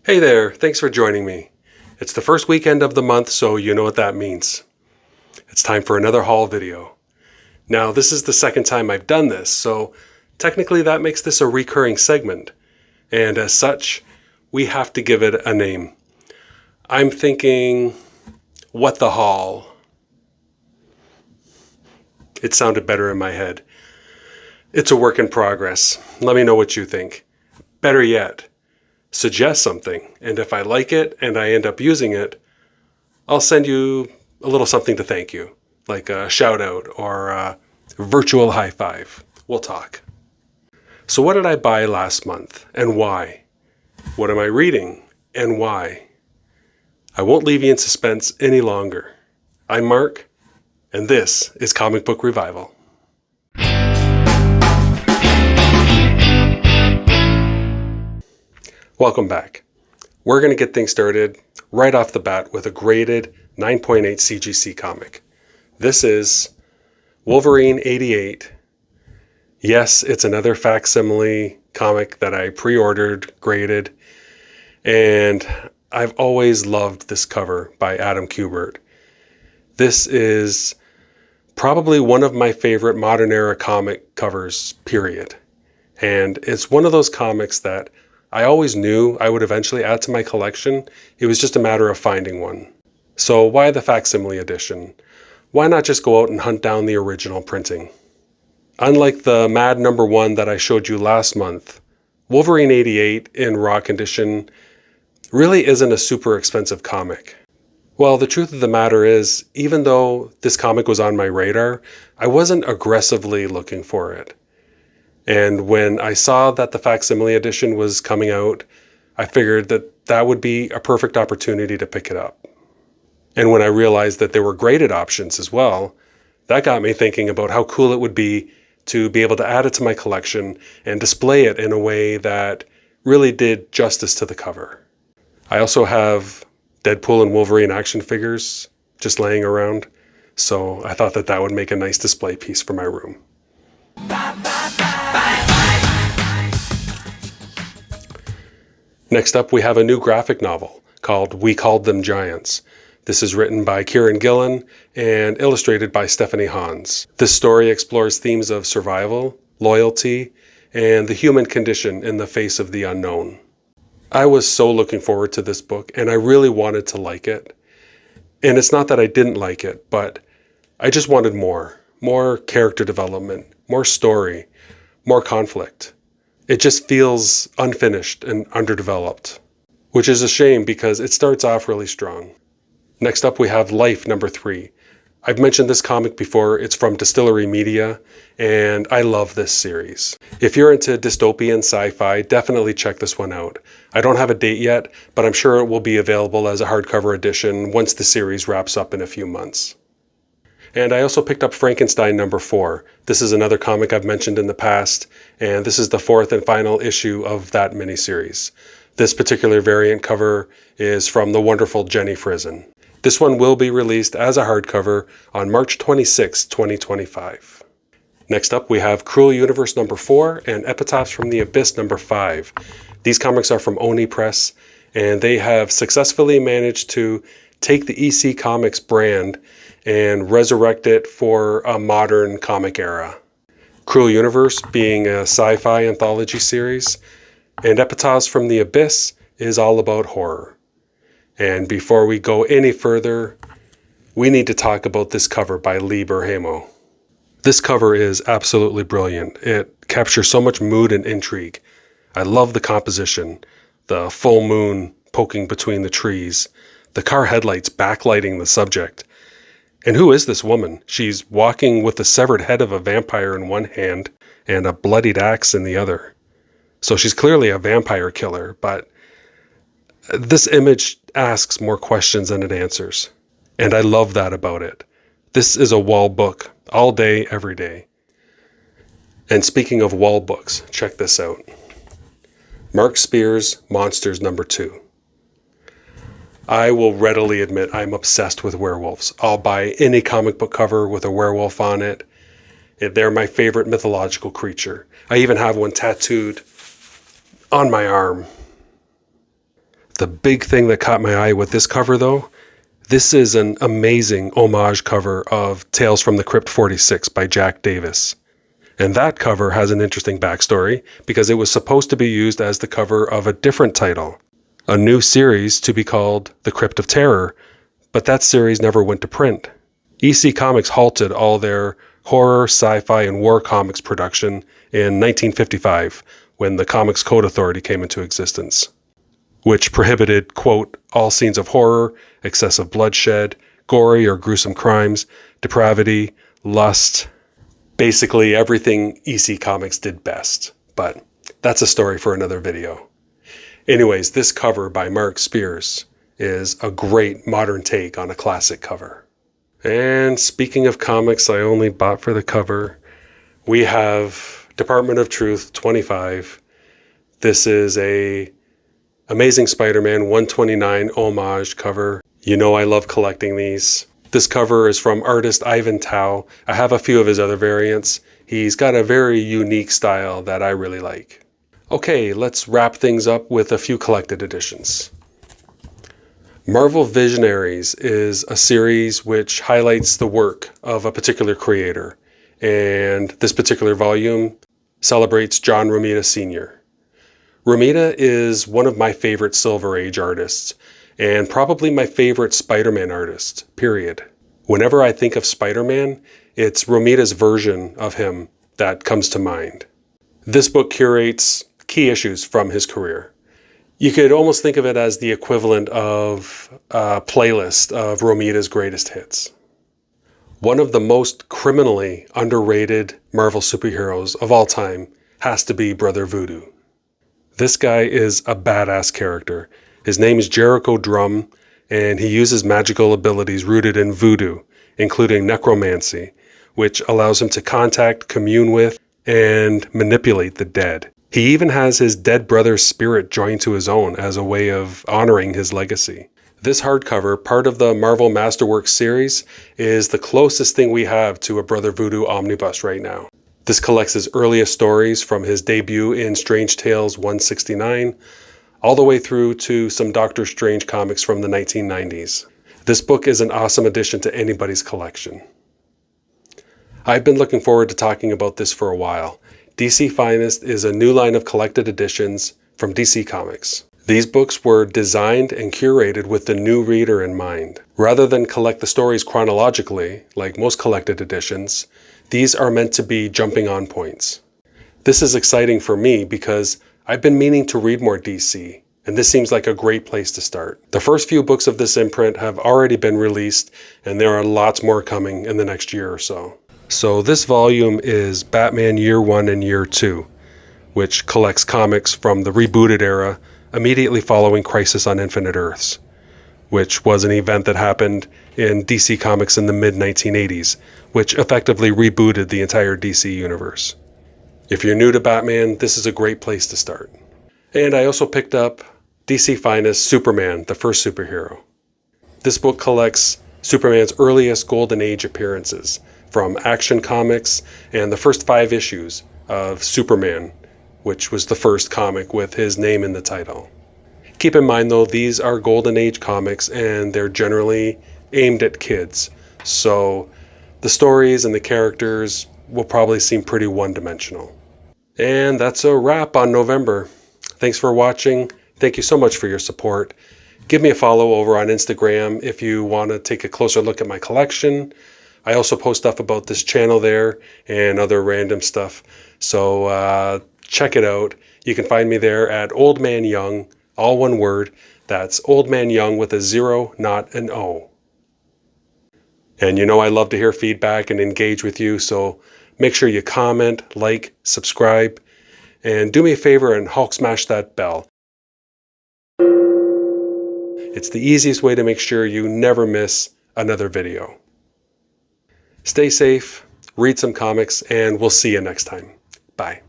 Hey there, thanks for joining me. It's the first weekend of the month, so you know what that means. It's time for another haul video. Now, this is the second time I've done this, so technically that makes this a recurring segment. And as such, we have to give it a name. I'm thinking, what the haul? It sounded better in my head. It's a work in progress. Let me know what you think. Better yet, suggest something, and if I like it and I end up using it, I'll send you a little something to thank you, like a shout out or a virtual high five. We'll talk. So what did I buy last month and why? What am I reading and why? I won't leave you in suspense any longer. I'm Mark, and this is Comic Book Revival. Welcome back. We're going to get things started right off the bat with a graded 9.8 CGC comic. This is Wolverine 88. Yes, it's another facsimile comic that I pre-ordered, graded, and I've always loved this cover by Adam Kubert. This is probably one of my favorite modern era comic covers, period. And it's one of those comics that I always knew I would eventually add to my collection. It was just a matter of finding one. So why the facsimile edition? Why not just go out and hunt down the original printing? Unlike the Mad #1 that I showed you last month, Wolverine 88 in raw condition really isn't a super expensive comic. Well, the truth of the matter is, even though this comic was on my radar, I wasn't aggressively looking for it. And when I saw that the facsimile edition was coming out, I figured that that would be a perfect opportunity to pick it up. And when I realized that there were graded options as well, that got me thinking about how cool it would be to be able to add it to my collection and display it in a way that really did justice to the cover. I also have Deadpool and Wolverine action figures just laying around, so I thought that that would make a nice display piece for my room. Next up, we have a new graphic novel called We Called Them Giants. This is written by Kieran Gillen and illustrated by Stephanie Hans. This story explores themes of survival, loyalty, and the human condition in the face of the unknown. I was so looking forward to this book, and I really wanted to like it. And it's not that I didn't like it, but I just wanted more character development, more story, more conflict. It just feels unfinished and underdeveloped, which is a shame because it starts off really strong. Next up, we have Life #3. I've mentioned this comic before. It's from Distillery Media, and I love this series. If you're into dystopian sci-fi, definitely check this one out. I don't have a date yet, but I'm sure it will be available as a hardcover edition once the series wraps up in a few months. And I also picked up Frankenstein #4. This is another comic I've mentioned in the past, and this is the fourth and final issue of that miniseries. This particular variant cover is from the wonderful Jenny Frison. This one will be released as a hardcover on March 26, 2025. Next up, we have Cruel Universe #4 and Epitaphs from the Abyss #5. These comics are from Oni Press, and they have successfully managed to take the EC Comics brand and resurrect it for a modern comic era. Cruel Universe being a sci-fi anthology series, and Epitaphs from the Abyss is all about horror. And before we go any further, we need to talk about this cover by Lee Berhamo. This cover is absolutely brilliant. It captures so much mood and intrigue. I love the composition, the full moon poking between the trees, the car headlights backlighting the subject. And who is this woman? She's walking with the severed head of a vampire in one hand and a bloodied axe in the other. So she's clearly a vampire killer, but this image asks more questions than it answers. And I love that about it. This is a wall book, all day, every day. And speaking of wall books, check this out. Mark Spears' Monsters #2. I will readily admit I'm obsessed with werewolves. I'll buy any comic book cover with a werewolf on it. They're my favorite mythological creature. I even have one tattooed on my arm. The big thing that caught my eye with this cover, though, this is an amazing homage cover of Tales from the Crypt 46 by Jack Davis. And that cover has an interesting backstory because it was supposed to be used as the cover of a different title, a new series to be called The Crypt of Terror, but that series never went to print. EC Comics halted all their horror, sci-fi, and war comics production in 1955 when the Comics Code Authority came into existence, which prohibited, quote, all scenes of horror, excessive bloodshed, gory or gruesome crimes, depravity, lust, basically everything EC Comics did best. But that's a story for another video. Anyways, this cover by Mark Spears is a great modern take on a classic cover. And speaking of comics I only bought for the cover, we have Department of Truth 25. This is a Amazing Spider-Man 129 homage cover. You know I love collecting these. This cover is from artist Ivan Tao. I have a few of his other variants. He's got a very unique style that I really like. Okay, let's wrap things up with a few collected editions. Marvel Visionaries is a series which highlights the work of a particular creator, and this particular volume celebrates John Romita Sr. Romita is one of my favorite Silver Age artists, and probably my favorite Spider-Man artist, period. Whenever I think of Spider-Man, it's Romita's version of him that comes to mind. This book curates key issues from his career. You could almost think of it as the equivalent of a playlist of Romita's greatest hits. One of the most criminally underrated Marvel superheroes of all time has to be Brother Voodoo. This guy is a badass character. His name is Jericho Drum, and he uses magical abilities rooted in voodoo, including necromancy, which allows him to contact, commune with, and manipulate the dead. He even has his dead brother's spirit joined to his own as a way of honoring his legacy. This hardcover, part of the Marvel Masterworks series, is the closest thing we have to a Brother Voodoo omnibus right now. This collects his earliest stories from his debut in Strange Tales 169, all the way through to some Doctor Strange comics from the 1990s. This book is an awesome addition to anybody's collection. I've been looking forward to talking about this for a while. DC Finest is a new line of collected editions from DC Comics. These books were designed and curated with the new reader in mind. Rather than collect the stories chronologically, like most collected editions, these are meant to be jumping on points. This is exciting for me because I've been meaning to read more DC, and this seems like a great place to start. The first few books of this imprint have already been released, and there are lots more coming in the next year or so. So this volume is Batman Year 1 and Year 2, which collects comics from the rebooted era immediately following Crisis on Infinite Earths, which was an event that happened in DC Comics in the mid-1980s, which effectively rebooted the entire DC universe. If you're new to Batman, this is a great place to start. And I also picked up DC Finest Superman, the First Superhero. This book collects Superman's earliest Golden Age appearances, from Action Comics and the first 5 issues of Superman, which was the first comic with his name in the title. Keep in mind though, these are Golden Age comics and they're generally aimed at kids, so the stories and the characters will probably seem pretty one-dimensional. And that's a wrap on November. Thanks for watching. Thank you so much for your support. Give me a follow over on Instagram if you want to take a closer look at my collection. I also post stuff about this channel there and other random stuff. So check it out. You can find me there at Old Man Young, all one word. That's Old Man Young with a 0, not an O. And you know I love to hear feedback and engage with you, so make sure you comment, like, subscribe, and do me a favor and Hulk smash that bell. It's the easiest way to make sure you never miss another video. Stay safe, read some comics, and we'll see you next time. Bye.